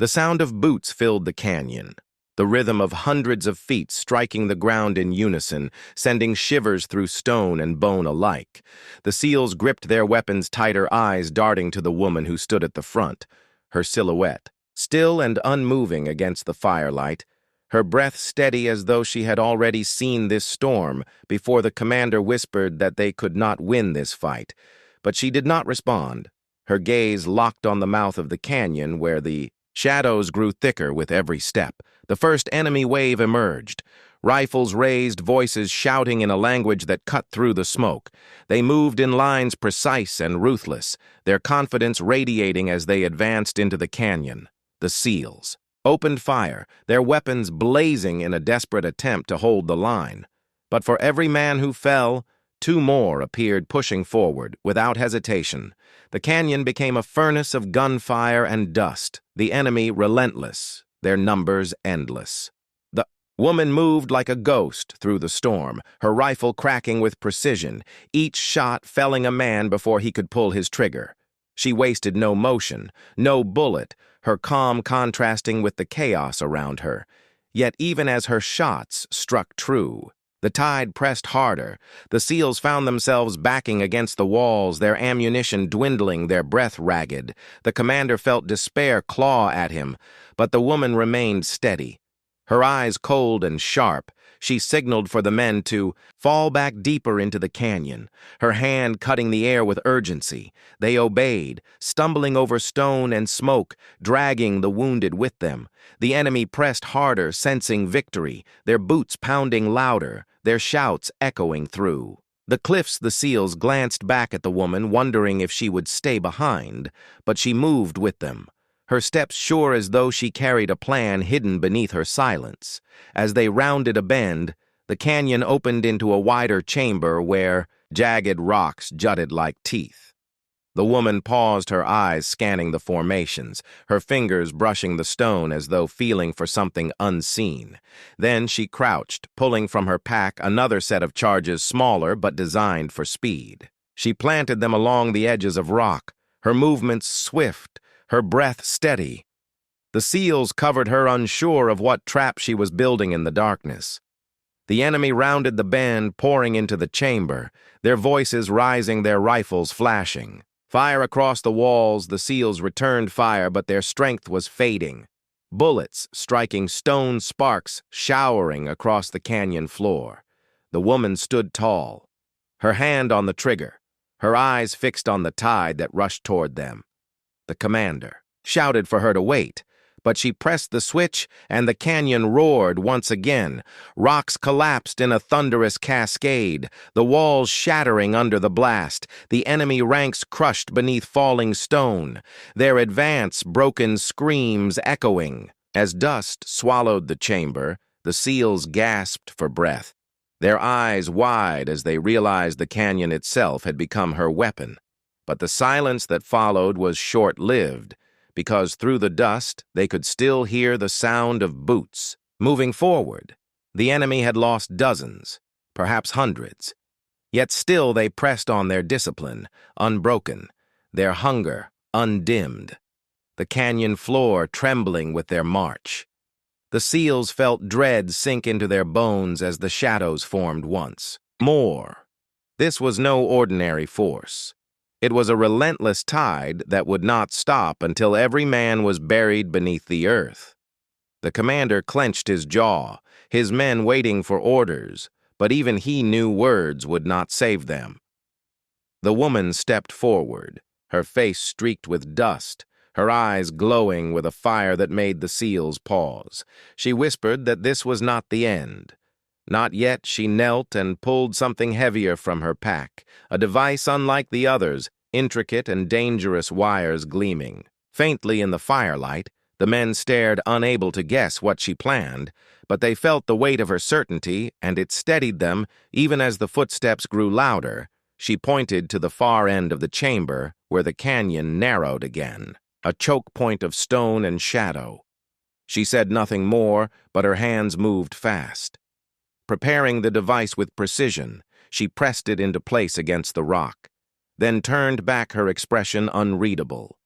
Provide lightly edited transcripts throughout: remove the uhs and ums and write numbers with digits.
The sound of boots filled the canyon, the rhythm of hundreds of feet striking the ground in unison, sending shivers through stone and bone alike. The seals gripped their weapons tighter, eyes darting to the woman who stood at the front, her silhouette, still and unmoving against the firelight, her breath steady as though she had already seen this storm before the commander whispered that they could not win this fight. But she did not respond, her gaze locked on the mouth of the canyon where the shadows grew thicker with every step. The first enemy wave emerged. Rifles raised, voices shouting in a language that cut through the smoke. They moved in lines precise and ruthless, their confidence radiating as they advanced into the canyon. The SEALs opened fire, their weapons blazing in a desperate attempt to hold the line. But for every man who fell, two more appeared pushing forward without hesitation. The canyon became a furnace of gunfire and dust, the enemy relentless, their numbers endless. The woman moved like a ghost through the storm, her rifle cracking with precision, each shot felling a man before he could pull his trigger. She wasted no motion, no bullet, her calm contrasting with the chaos around her. Yet even as her shots struck true, the tide pressed harder. The SEALs found themselves backing against the walls, their ammunition dwindling, their breath ragged. The commander felt despair claw at him, but the woman remained steady. Her eyes cold and sharp, she signaled for the men to fall back deeper into the canyon, her hand cutting the air with urgency. They obeyed, stumbling over stone and smoke, dragging the wounded with them. The enemy pressed harder, sensing victory, their boots pounding louder, their shouts echoing through. The cliffs, the SEALs glanced back at the woman, wondering if she would stay behind, but she moved with them, her steps sure as though she carried a plan hidden beneath her silence. As they rounded a bend, the canyon opened into a wider chamber where jagged rocks jutted like teeth. The woman paused, her eyes scanning the formations, her fingers brushing the stone as though feeling for something unseen. Then she crouched, pulling from her pack another set of charges smaller but designed for speed. She planted them along the edges of rock, her movements swift, her breath steady. The SEALs covered her, unsure of what trap she was building in the darkness. The enemy rounded the bend, pouring into the chamber, their voices rising, their rifles flashing. Fire across the walls, the SEALs returned fire, but their strength was fading. Bullets striking stone, sparks showering across the canyon floor. The woman stood tall, her hand on the trigger, her eyes fixed on the tide that rushed toward them. The commander shouted for her to wait, but she pressed the switch and the canyon roared once again. Rocks collapsed in a thunderous cascade, the walls shattering under the blast, the enemy ranks crushed beneath falling stone, their advance broken screams echoing. As dust swallowed the chamber, the SEALs gasped for breath, their eyes wide as they realized the canyon itself had become her weapon. But the silence that followed was short-lived, because through the dust they could still hear the sound of boots. Moving forward, the enemy had lost dozens, perhaps hundreds. Yet still they pressed on, their discipline unbroken, their hunger undimmed, the canyon floor trembling with their march. The SEALs felt dread sink into their bones as the shadows formed once more. This was no ordinary force. It was a relentless tide that would not stop until every man was buried beneath the earth. The commander clenched his jaw, his men waiting for orders, but even he knew words would not save them. The woman stepped forward, her face streaked with dust, her eyes glowing with a fire that made the SEALs pause. She whispered that this was not the end. Not yet. She knelt and pulled something heavier from her pack, a device unlike the others, intricate and dangerous wires gleaming. Faintly in the firelight, the men stared, unable to guess what she planned, but they felt the weight of her certainty, and it steadied them even as the footsteps grew louder. She pointed to the far end of the chamber, where the canyon narrowed again, a choke point of stone and shadow. She said nothing more, but her hands moved fast. Preparing the device with precision, she pressed it into place against the rock, then turned back, her expression unreadable.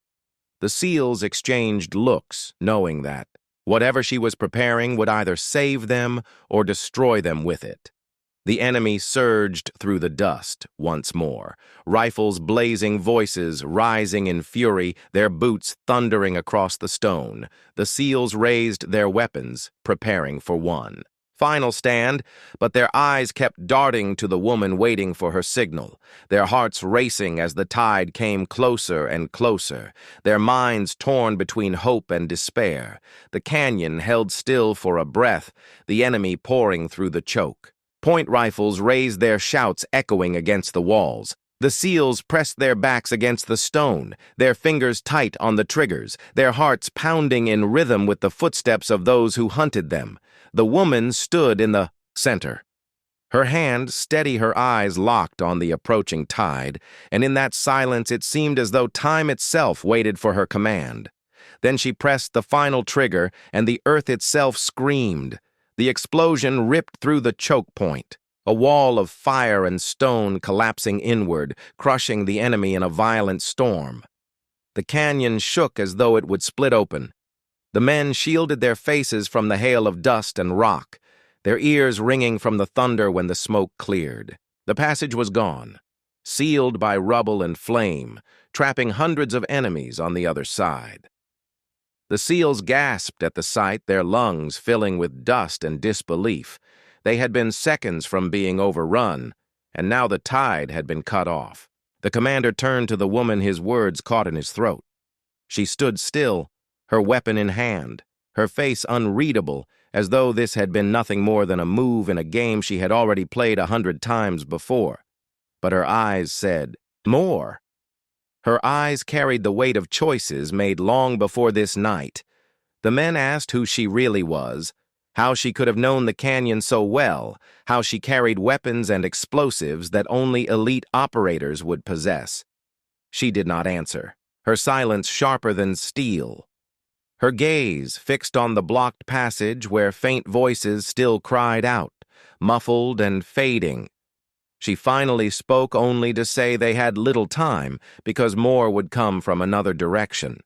The SEALs exchanged looks, knowing that whatever she was preparing would either save them or destroy them with it. The enemy surged through the dust once more, rifles blazing, voices rising in fury, their boots thundering across the stone. The SEALs raised their weapons, preparing for one final stand, but their eyes kept darting to the woman waiting for her signal, their hearts racing as the tide came closer and closer, their minds torn between hope and despair. The canyon held still for a breath, the enemy pouring through the choke. Point rifles raised their shouts echoing against the walls. The SEALs pressed their backs against the stone, their fingers tight on the triggers, their hearts pounding in rhythm with the footsteps of those who hunted them. The woman stood in the center, her hand steady, her eyes locked on the approaching tide, and in that silence it seemed as though time itself waited for her command. Then she pressed the final trigger, and the earth itself screamed. The explosion ripped through the choke point, a wall of fire and stone collapsing inward, crushing the enemy in a violent storm. The canyon shook as though it would split open. The men shielded their faces from the hail of dust and rock, their ears ringing from the thunder when the smoke cleared. The passage was gone, sealed by rubble and flame, trapping hundreds of enemies on the other side. The SEALs gasped at the sight, their lungs filling with dust and disbelief. They had been seconds from being overrun, and now the tide had been cut off. The commander turned to the woman, his words caught in his throat. She stood still, her weapon in hand, her face unreadable, as though this had been nothing more than a move in a game she had already played 100 times before. But her eyes said, more. Her eyes carried the weight of choices made long before this night. The men asked who she really was, how she could have known the canyon so well, how she carried weapons and explosives that only elite operators would possess. She did not answer, her silence sharper than steel. Her gaze fixed on the blocked passage where faint voices still cried out, muffled and fading. She finally spoke only to say they had little time because more would come from another direction.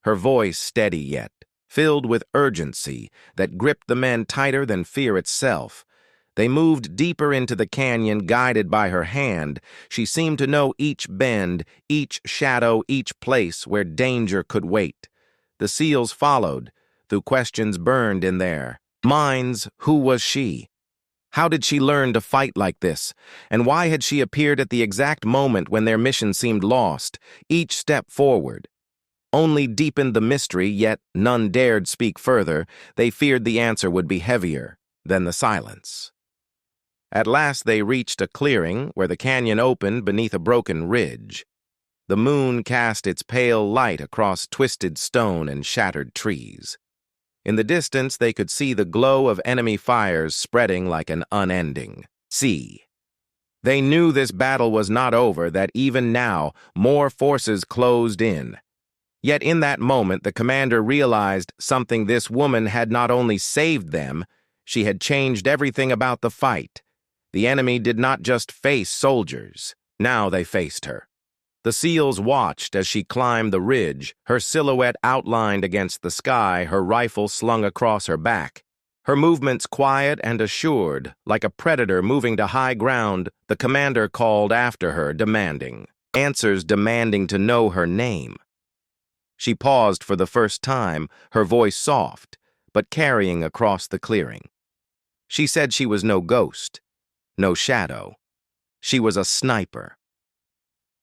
Her voice steady yet, filled with urgency that gripped the men tighter than fear itself. They moved deeper into the canyon, guided by her hand. She seemed to know each bend, each shadow, each place where danger could wait. The SEALs followed, though questions burned in their minds. Who was she? How did she learn to fight like this? And why had she appeared at the exact moment when their mission seemed lost? Each step forward only deepened the mystery, yet none dared speak further. They feared the answer would be heavier than the silence. At last they reached a clearing where the canyon opened beneath a broken ridge. The moon cast its pale light across twisted stone and shattered trees. In the distance, they could see the glow of enemy fires spreading like an unending sea. They knew this battle was not over, that even now more forces closed in. Yet in that moment, the commander realized something. This woman had not only saved them, she had changed everything about the fight. The enemy did not just face soldiers. Now they faced her. The SEALs watched as she climbed the ridge, her silhouette outlined against the sky, her rifle slung across her back. Her movements quiet and assured, like a predator moving to high ground. The commander called after her, demanding answers, demanding to know her name. She paused for the first time, her voice soft, but carrying across the clearing. She said she was no ghost, no shadow. She was a sniper.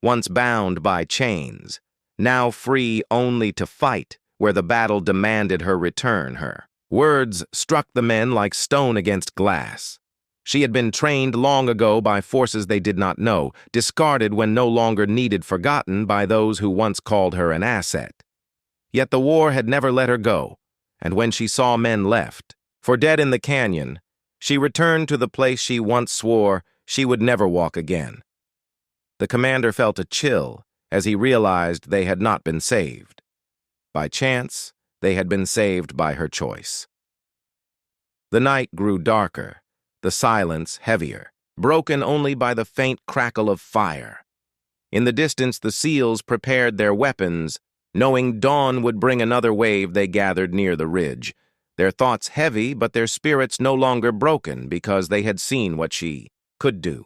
Once bound by chains, now free only to fight where the battle demanded her return. Her words struck the men like stone against glass. She had been trained long ago by forces they did not know, discarded when no longer needed, forgotten by those who once called her an asset. Yet the war had never let her go, and when she saw men left for dead in the canyon, she returned to the place she once swore she would never walk again. The commander felt a chill as he realized they had not been saved. By chance, they had been saved by her choice. The night grew darker, the silence heavier, broken only by the faint crackle of fire. In the distance, the SEALs prepared their weapons, Knowing dawn would bring another wave, they gathered near the ridge, their thoughts heavy but their spirits no longer broken because they had seen what she could do,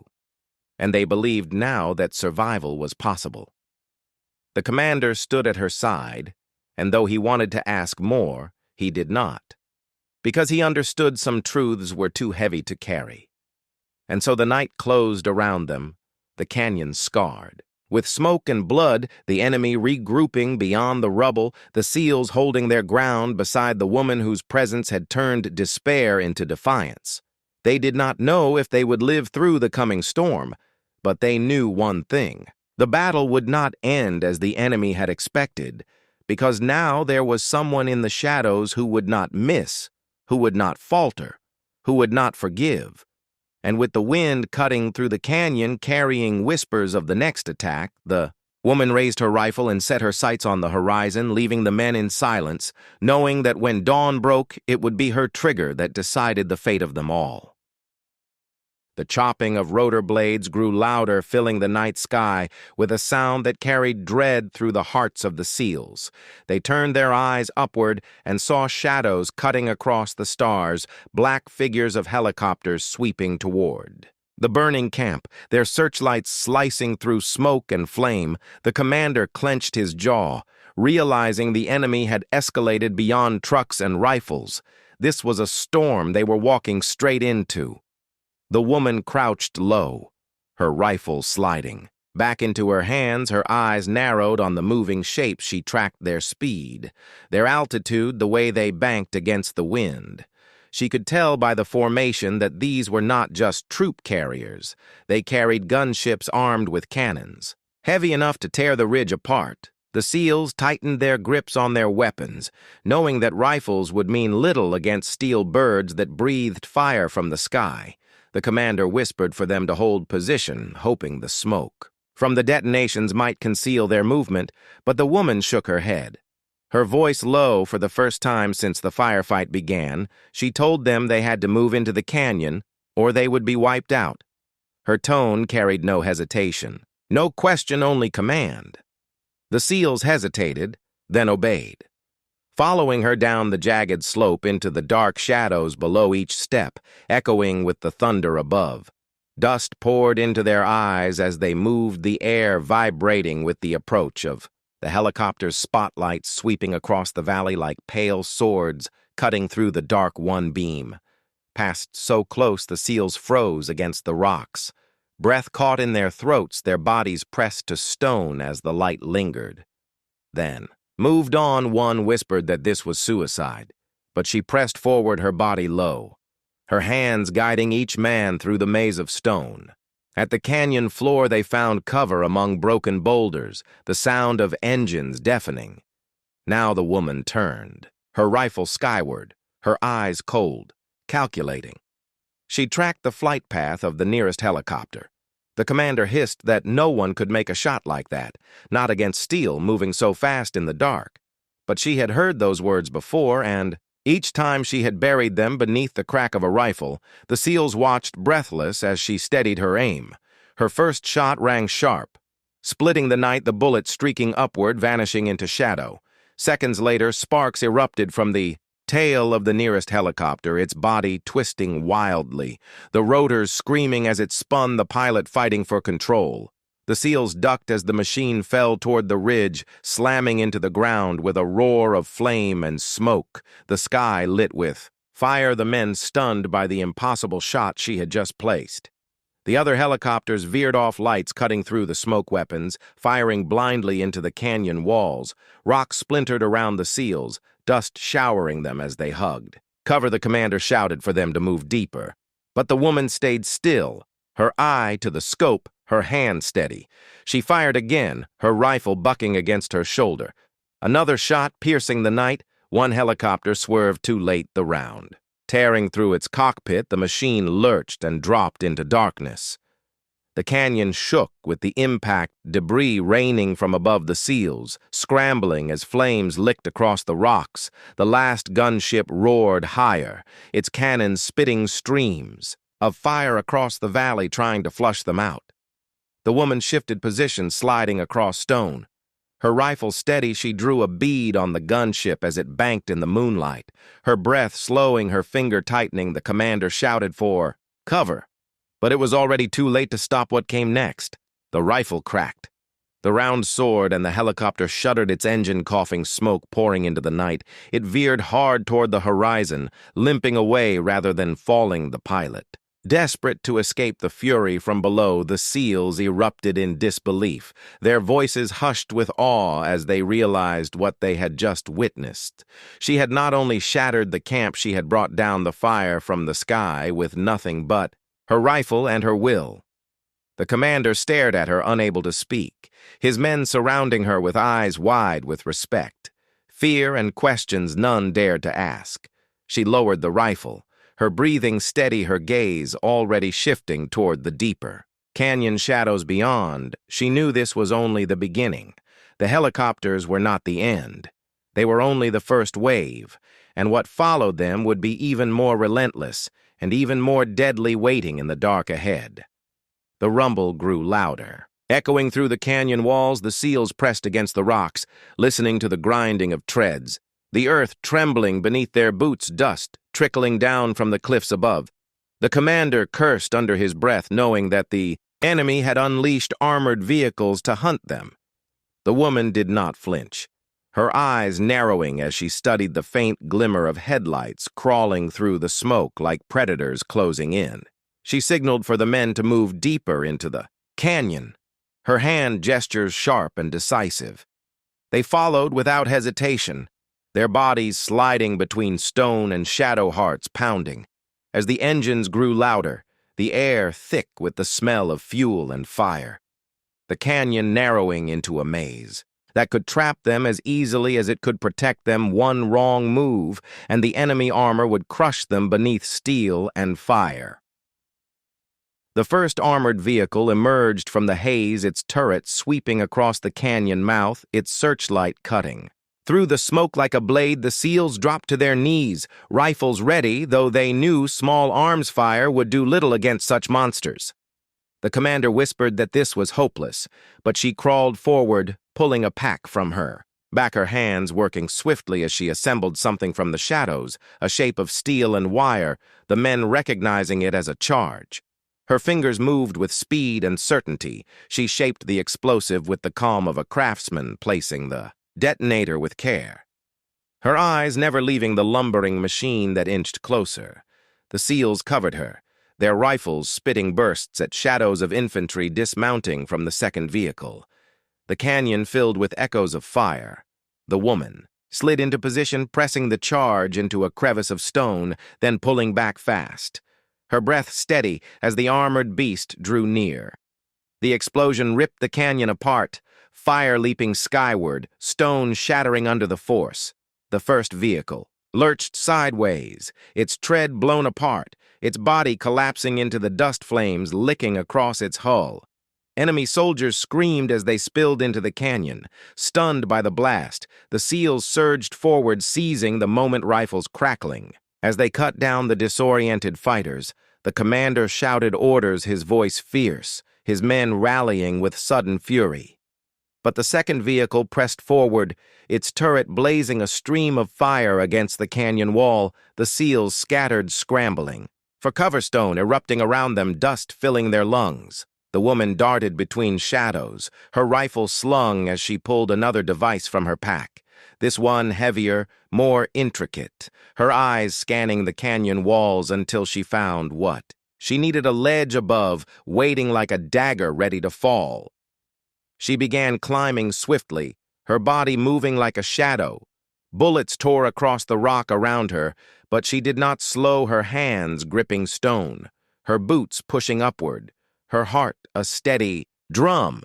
and they believed now that survival was possible. The commander stood at her side, and though he wanted to ask more, he did not, because he understood some truths were too heavy to carry. And so the night closed around them, the canyon scarred. With smoke and blood, the enemy regrouping beyond the rubble, the SEALs holding their ground beside the woman whose presence had turned despair into defiance. They did not know if they would live through the coming storm, but they knew one thing. The battle would not end as the enemy had expected, because now there was someone in the shadows who would not miss, who would not falter, who would not forgive. And with the wind cutting through the canyon carrying whispers of the next attack, the woman raised her rifle and set her sights on the horizon, leaving the men in silence, knowing that when dawn broke, it would be her trigger that decided the fate of them all. The chopping of rotor blades grew louder, filling the night sky with a sound that carried dread through the hearts of the SEALs. They turned their eyes upward and saw shadows cutting across the stars, black figures of helicopters sweeping toward the burning camp, their searchlights slicing through smoke and flame. The commander clenched his jaw, realizing the enemy had escalated beyond trucks and rifles. This was a storm they were walking straight into. The woman crouched low, her rifle sliding. Back into her hands, her eyes narrowed on the moving shapes. She tracked their speed, their altitude, the way they banked against the wind. She could tell by the formation that these were not just troop carriers. They carried gunships armed with cannons, heavy enough to tear the ridge apart. The SEALs tightened their grips on their weapons, knowing that rifles would mean little against steel birds that breathed fire from the sky. The commander whispered for them to hold position, hoping the smoke from the detonations might conceal their movement, but the woman shook her head. Her voice low for the first time since the firefight began, she told them they had to move into the canyon or they would be wiped out. Her tone carried no hesitation, no question, only command. The SEALs hesitated, then obeyed, following her down the jagged slope into the dark shadows below each step, echoing with the thunder above. Dust poured into their eyes as they moved, the air vibrating with the approach of the helicopter's spotlights sweeping across the valley like pale swords cutting through the dark one beam. Passed so close the SEALs froze against the rocks. Breath caught in their throats, their bodies pressed to stone as the light lingered. Then, moved on, one whispered that this was suicide, but she pressed forward, her body low, her hands guiding each man through the maze of stone. At the canyon floor they found cover among broken boulders, the sound of engines deafening. Now the woman turned, her rifle skyward, her eyes cold, calculating. She tracked the flight path of the nearest helicopter. The commander hissed that no one could make a shot like that, not against steel moving so fast in the dark. But she had heard those words before, and each time she had buried them beneath the crack of a rifle, the SEALs watched breathless as she steadied her aim. Her first shot rang sharp, splitting the night, the bullet streaking upward, vanishing into shadow. Seconds later, sparks erupted from the tail of the nearest helicopter, its body twisting wildly, the rotors screaming as it spun, the pilot fighting for control. The SEALs ducked as the machine fell toward the ridge, slamming into the ground with a roar of flame and smoke, the sky lit with fire, the men stunned by the impossible shot she had just placed. The other helicopters veered off, lights cutting through the smoke weapons, firing blindly into the canyon walls. Rocks splintered around the SEALs, dust showering them as they hugged. Cover, the commander shouted for them to move deeper. But the woman stayed still, her eye to the scope, her hand steady. She fired again, her rifle bucking against her shoulder. Another shot piercing the night, one helicopter swerved too late the round. Tearing through its cockpit, the machine lurched and dropped into darkness. The canyon shook with the impact, debris raining from above the SEALs, scrambling as flames licked across the rocks. The last gunship roared higher, its cannons spitting streams of fire across the valley, trying to flush them out. The woman shifted position, sliding across stone. Her rifle steady, she drew a bead on the gunship as it banked in the moonlight. Her breath slowing, her finger tightening, the commander shouted for cover. But it was already too late to stop what came next. The rifle cracked. The round soared, and the helicopter shuddered, its engine coughing smoke pouring into the night. It veered hard toward the horizon, limping away rather than falling the pilot. Desperate to escape the fury from below, the SEALs erupted in disbelief, their voices hushed with awe as they realized what they had just witnessed. She had not only shattered the camp, she had brought down the fire from the sky with nothing but her rifle and her will. The commander stared at her, unable to speak, his men surrounding her with eyes wide with respect. Fear and questions none dared to ask. She lowered the rifle, her breathing steady, her gaze already shifting toward the deeper canyon shadows beyond. She knew this was only the beginning. The helicopters were not the end. They were only the first wave, and what followed them would be even more relentless and even more deadly, waiting in the dark ahead. The rumble grew louder. Echoing through the canyon walls, the SEALs pressed against the rocks, listening to the grinding of treads, the earth trembling beneath their boots, dust trickling down from the cliffs above. The commander cursed under his breath, knowing that the enemy had unleashed armored vehicles to hunt them. The woman did not flinch, her eyes narrowing as she studied the faint glimmer of headlights crawling through the smoke like predators closing in. She signaled for the men to move deeper into the canyon, her hand gestures sharp and decisive. They followed without hesitation, their bodies sliding between stone and shadow hearts pounding. As the engines grew louder, the air thick with the smell of fuel and fire. The canyon narrowing into a maze that could trap them as easily as it could protect them. One wrong move, and the enemy armor would crush them beneath steel and fire. The first armored vehicle emerged from the haze, its turret sweeping across the canyon mouth, its searchlight cutting. Through the smoke like a blade, the SEALs dropped to their knees, rifles ready, though they knew small arms fire would do little against such monsters. The commander whispered that this was hopeless, but she crawled forward, pulling a pack from her, back her hands working swiftly as she assembled something from the shadows, a shape of steel and wire, the men recognizing it as a charge. Her fingers moved with speed and certainty. She shaped the explosive with the calm of a craftsman, placing the detonator with care, her eyes never leaving the lumbering machine that inched closer. The SEALs covered her, their rifles spitting bursts at shadows of infantry dismounting from the second vehicle. The canyon filled with echoes of fire. The woman slid into position, pressing the charge into a crevice of stone, then pulling back fast, her breath steady as the armored beast drew near. The explosion ripped the canyon apart, fire leaping skyward, stone shattering under the force. The first vehicle lurched sideways, its tread blown apart, its body collapsing into the dust flames licking across its hull. Enemy soldiers screamed as they spilled into the canyon. Stunned by the blast, the SEALs surged forward, seizing the moment, rifles crackling. As they cut down the disoriented fighters, the commander shouted orders, his voice fierce, his men rallying with sudden fury. But the second vehicle pressed forward, its turret blazing a stream of fire against the canyon wall, the SEALs scattered, scrambling. For cover, stone erupting around them, dust filling their lungs. The woman darted between shadows, her rifle slung as she pulled another device from her pack. This one heavier, more intricate, her eyes scanning the canyon walls until she found what she needed: a ledge above, waiting like a dagger ready to fall. She began climbing swiftly, her body moving like a shadow. Bullets tore across the rock around her, but she did not slow, her hands gripping stone, her boots pushing upward, her heart a steady drum.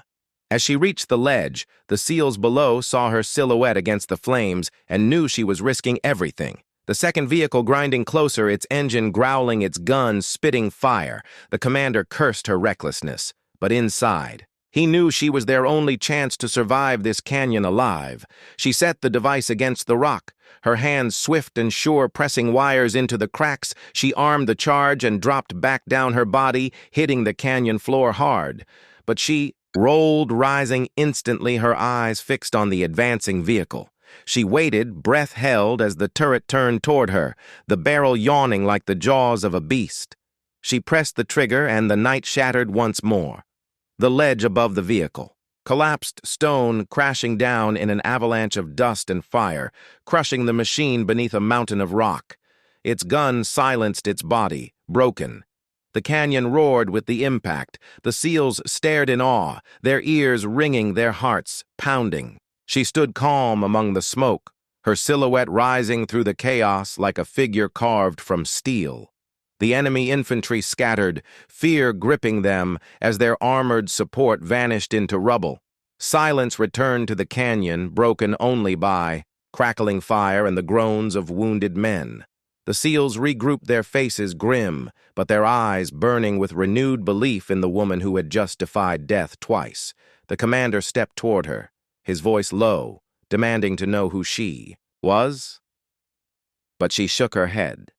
As she reached the ledge, the SEALs below saw her silhouette against the flames and knew she was risking everything. The second vehicle grinding closer, its engine growling, its gun spitting fire. The commander cursed her recklessness, but inside, he knew she was their only chance to survive this canyon alive. She set the device against the rock, her hands swift and sure, pressing wires into the cracks. She armed the charge and dropped back down, her body hitting the canyon floor hard. But she rolled, rising instantly, her eyes fixed on the advancing vehicle. She waited, breath held, as the turret turned toward her, the barrel yawning like the jaws of a beast. She pressed the trigger, and the night shattered once more. The ledge above the vehicle. Collapsed stone crashing down in an avalanche of dust and fire, crushing the machine beneath a mountain of rock. Its gun silenced its body, broken. The canyon roared with the impact. The SEALs stared in awe, their ears ringing, their hearts pounding. She stood calm among the smoke, her silhouette rising through the chaos like a figure carved from steel. The enemy infantry scattered, fear gripping them as their armored support vanished into rubble. Silence returned to the canyon, broken only by crackling fire and the groans of wounded men. The SEALs regrouped, their faces grim, but their eyes burning with renewed belief in the woman who had just defied death twice. The commander stepped toward her, his voice low, demanding to know who she was. But she shook her head,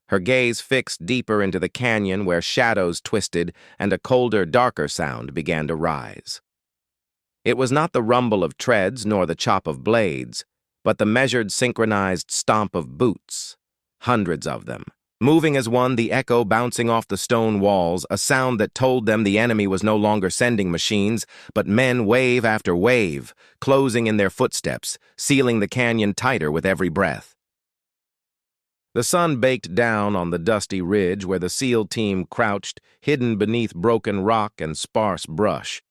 her gaze fixed deeper into the canyon where shadows twisted and a colder, darker sound began to rise. It was not the rumble of treads nor the chop of blades, but the measured, synchronized stomp of boots. Hundreds of them, moving as one, the echo bouncing off the stone walls, a sound that told them the enemy was no longer sending machines, but men, wave after wave, closing in their footsteps, sealing the canyon tighter with every breath. The sun baked down on the dusty ridge where the SEAL team crouched, hidden beneath broken rock and sparse brush.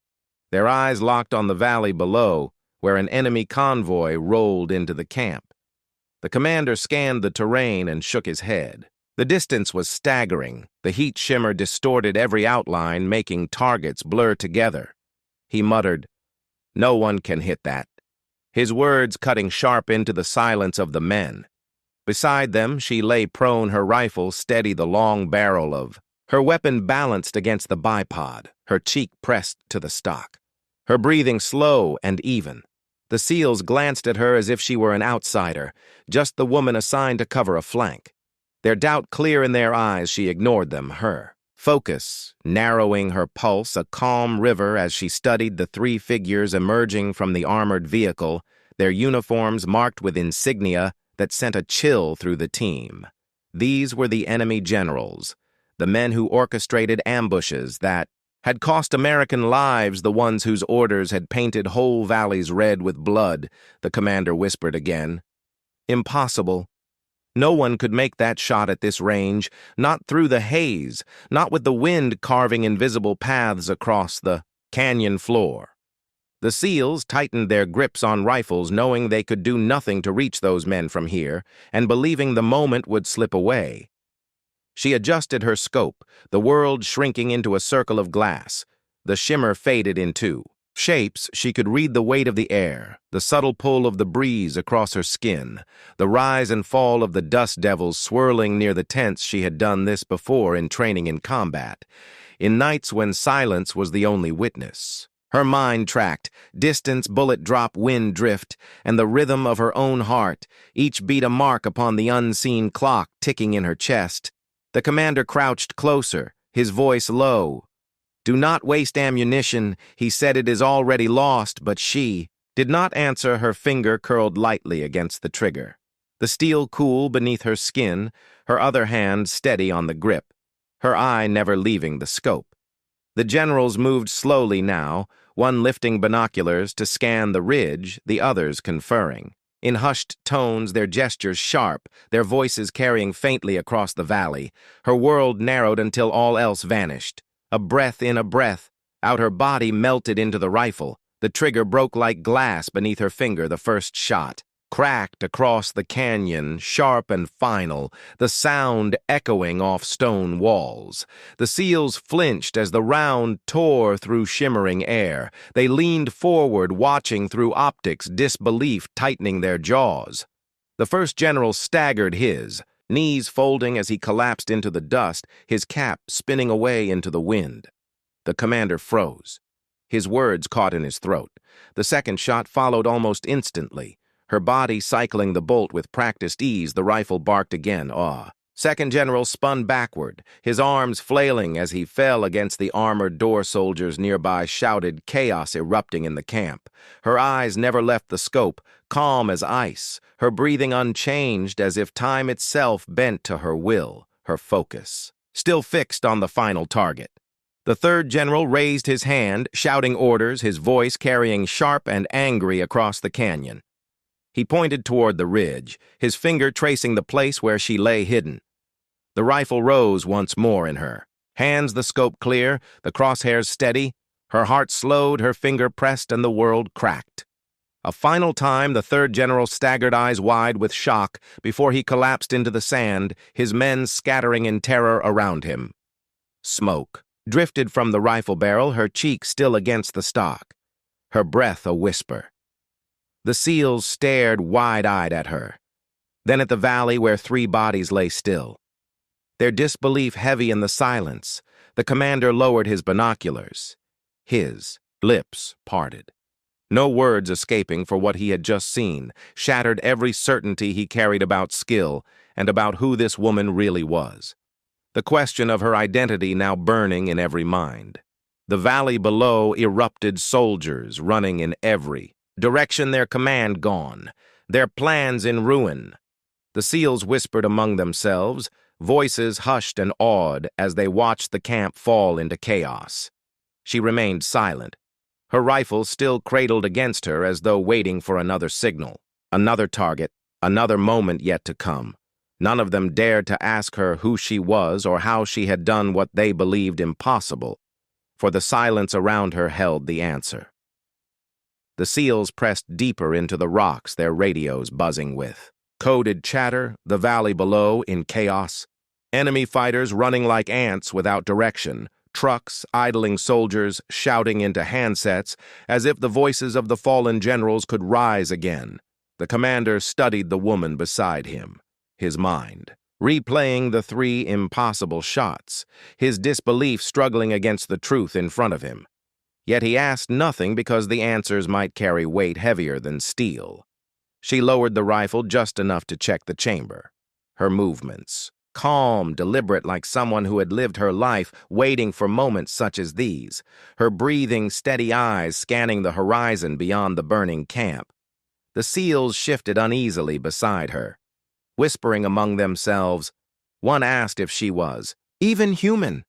Their eyes locked on the valley below, where an enemy convoy rolled into the camp. The commander scanned the terrain and shook his head. The distance was staggering. The heat shimmer distorted every outline, making targets blur together. He muttered, "No one can hit that," his words cutting sharp into the silence of the men. Beside them, she lay prone, her rifle steady, the long barrel of her weapon balanced against the bipod, her cheek pressed to the stock, her breathing slow and even. The SEALs glanced at her as if she were an outsider, just the woman assigned to cover a flank. Their doubt clear in their eyes, she ignored them, her focus narrowing her pulse, a calm river as she studied the three figures emerging from the armored vehicle, their uniforms marked with insignia that sent a chill through the team. These were the enemy generals, the men who orchestrated ambushes that had cost American lives, the ones whose orders had painted whole valleys red with blood, the commander whispered again. Impossible. No one could make that shot at this range, not through the haze, not with the wind carving invisible paths across the canyon floor. The SEALs tightened their grips on rifles, knowing they could do nothing to reach those men from here, and believing the moment would slip away. She adjusted her scope, the world shrinking into a circle of glass. The shimmer faded into shapes. She could read the weight of the air, the subtle pull of the breeze across her skin, the rise and fall of the dust devils swirling near the tents. She had done this before in training in combat, in nights when silence was the only witness. Her mind tracked distance, bullet drop, wind drift, and the rhythm of her own heart, each beat a mark upon the unseen clock ticking in her chest. The commander crouched closer, his voice low. "Do not waste ammunition," he said. "It is already lost," but she did not answer, her finger curled lightly against the trigger. The steel cool beneath her skin, her other hand steady on the grip, her eye never leaving the scope. The generals moved slowly now, one lifting binoculars to scan the ridge, the others conferring. In hushed tones, their gestures sharp, their voices carrying faintly across the valley. Her world narrowed until all else vanished. A breath in, a breath out, her body melted into the rifle. The trigger broke like glass beneath her finger. The first shot cracked across the canyon, sharp and final, the sound echoing off stone walls. The SEALs flinched as the round tore through shimmering air. They leaned forward, watching through optics, disbelief tightening their jaws. The first general staggered, his knees folding as he collapsed into the dust, his cap spinning away into the wind. The commander froze. His words caught in his throat. The second shot followed almost instantly. Her body cycling the bolt with practiced ease, the rifle barked again. Second General spun backward, his arms flailing as he fell against the armored door soldiers nearby, shouted, chaos erupting in the camp. Her eyes never left the scope, calm as ice, her breathing unchanged as if time itself bent to her will, her focus, still fixed on the final target. The third general raised his hand, shouting orders, his voice carrying sharp and angry across the canyon. He pointed toward the ridge, his finger tracing the place where she lay hidden. The rifle rose once more in her. Hands the scope clear, the crosshairs steady. Her heart slowed, her finger pressed, and the world cracked. A final time, the third general staggered, eyes wide with shock, before he collapsed into the sand, his men scattering in terror around him. Smoke drifted from the rifle barrel, her cheek still against the stock, her breath a whisper. The SEALs stared wide-eyed at her, then at the valley where 3 bodies lay still. Their disbelief heavy in the silence, the commander lowered his binoculars. His lips parted. No words escaping, for what he had just seen shattered every certainty he carried about skill and about who this woman really was. The question of her identity now burning in every mind. The valley below erupted, soldiers running in every direction, their command gone, their plans in ruin. The SEALs whispered among themselves, voices hushed and awed as they watched the camp fall into chaos. She remained silent, her rifle still cradled against her as though waiting for another signal, another target, another moment yet to come. None of them dared to ask her who she was or how she had done what they believed impossible, for the silence around her held the answer. The SEALs pressed deeper into the rocks, their radios buzzing with coded chatter, the valley below in chaos. Enemy fighters running like ants without direction, trucks, idling soldiers shouting into handsets as if the voices of the fallen generals could rise again. The commander studied the woman beside him, his mind replaying the 3 impossible shots, his disbelief struggling against the truth in front of him. Yet he asked nothing because the answers might carry weight heavier than steel. She lowered the rifle just enough to check the chamber. Her movements, calm, deliberate, like someone who had lived her life waiting for moments such as these. Her breathing, steady eyes scanning the horizon beyond the burning camp. The SEALs shifted uneasily beside her, whispering among themselves. One asked if she was even human.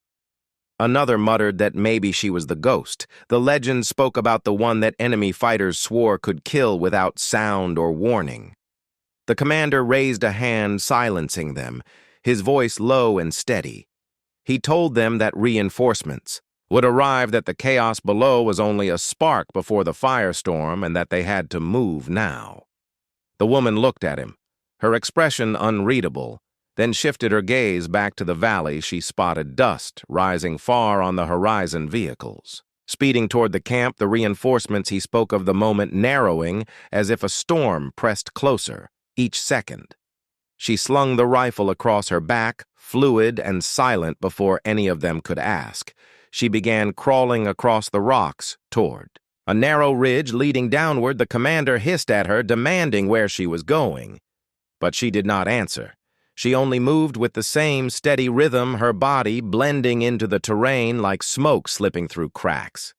Another muttered that maybe she was the ghost. The legend spoke about the one that enemy fighters swore could kill without sound or warning. The commander raised a hand, silencing them, his voice low and steady. He told them that reinforcements would arrive, that the chaos below was only a spark before the firestorm, and that they had to move now. The woman looked at him, her expression unreadable, then shifted her gaze back to the valley. She spotted dust rising far on the horizon, vehicles speeding toward the camp, the reinforcements he spoke of, the moment narrowing as if a storm pressed closer each second. She slung the rifle across her back, fluid and silent before any of them could ask. She began crawling across the rocks toward a narrow ridge leading downward. The commander hissed at her, demanding where she was going. But she did not answer. She only moved with the same steady rhythm, her body blending into the terrain like smoke slipping through cracks.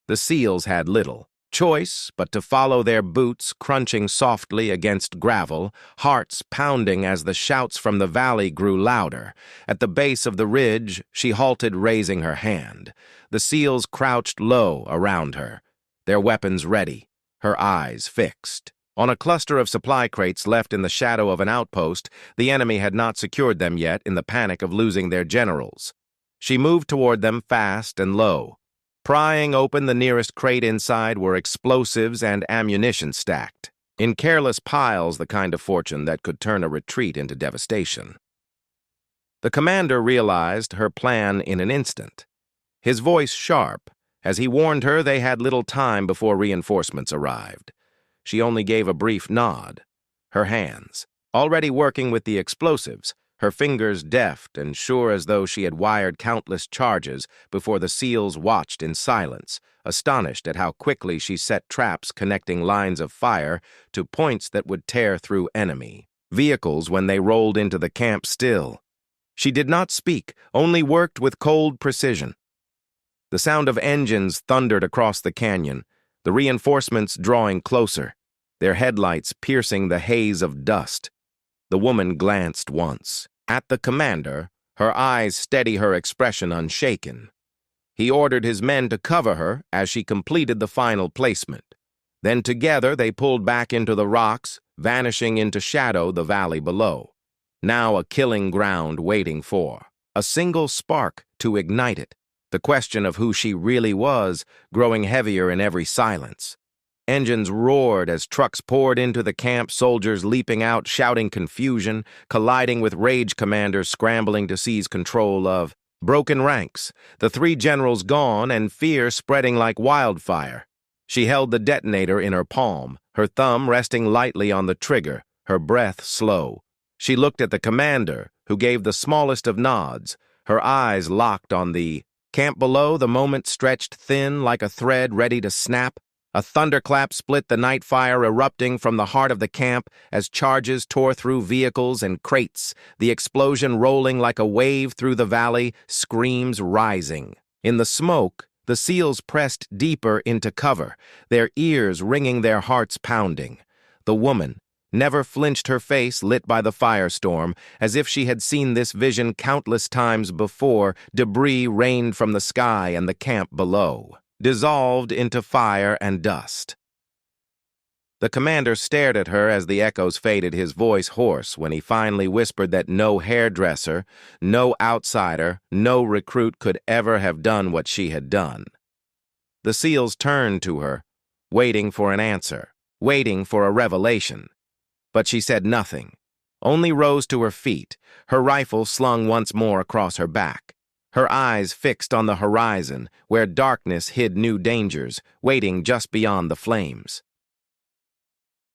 The SEALs had little choice but to follow, their boots crunching softly against gravel, hearts pounding as the shouts from the valley grew louder. At the base of the ridge, she halted, raising her hand. The SEALs crouched low around her, their weapons ready, her eyes fixed. On a cluster of supply crates left in the shadow of an outpost, the enemy had not secured them yet in the panic of losing their generals. She moved toward them fast and low. Prying open the nearest crate, inside were explosives and ammunition stacked in careless piles, the kind of fortune that could turn a retreat into devastation. The commander realized her plan in an instant, his voice sharp, as he warned her they had little time before reinforcements arrived. She only gave a brief nod, her hands already working with the explosives, her fingers deft and sure as though she had wired countless charges before the SEALs watched in silence, astonished at how quickly she set traps connecting lines of fire to points that would tear through enemy vehicles when they rolled into the camp still. She did not speak, only worked with cold precision. The sound of engines thundered across the canyon, the reinforcements drawing closer, their headlights piercing the haze of dust. The woman glanced once. At the commander, her eyes steady, her expression unshaken. He ordered his men to cover her as she completed the final placement. Then together they pulled back into the rocks, vanishing into shadow the valley below. Now a killing ground waiting for a single spark to ignite it. The question of who she really was growing heavier in every silence. Engines roared as trucks poured into the camp, soldiers leaping out, shouting confusion, colliding with rage commanders scrambling to seize control of broken ranks, the three generals gone and fear spreading like wildfire. She held the detonator in her palm, her thumb resting lightly on the trigger, her breath slow. She looked at the commander, who gave the smallest of nods, her eyes locked on the camp below. The moment stretched thin like a thread ready to snap. A thunderclap split the night fire erupting from the heart of the camp as charges tore through vehicles and crates, the explosion rolling like a wave through the valley, screams rising. In the smoke, the SEALs pressed deeper into cover, their ears ringing, their hearts pounding. The woman never flinched, her face lit by the firestorm, as if she had seen this vision countless times before. Debris rained from the sky and the camp below, dissolved into fire and dust. The commander stared at her as the echoes faded, his voice hoarse when he finally whispered that no hairdresser, no outsider, no recruit could ever have done what she had done. The SEALs turned to her, waiting for an answer, waiting for a revelation. But she said nothing, only rose to her feet, her rifle slung once more across her back. Her eyes fixed on the horizon, where darkness hid new dangers, waiting just beyond the flames.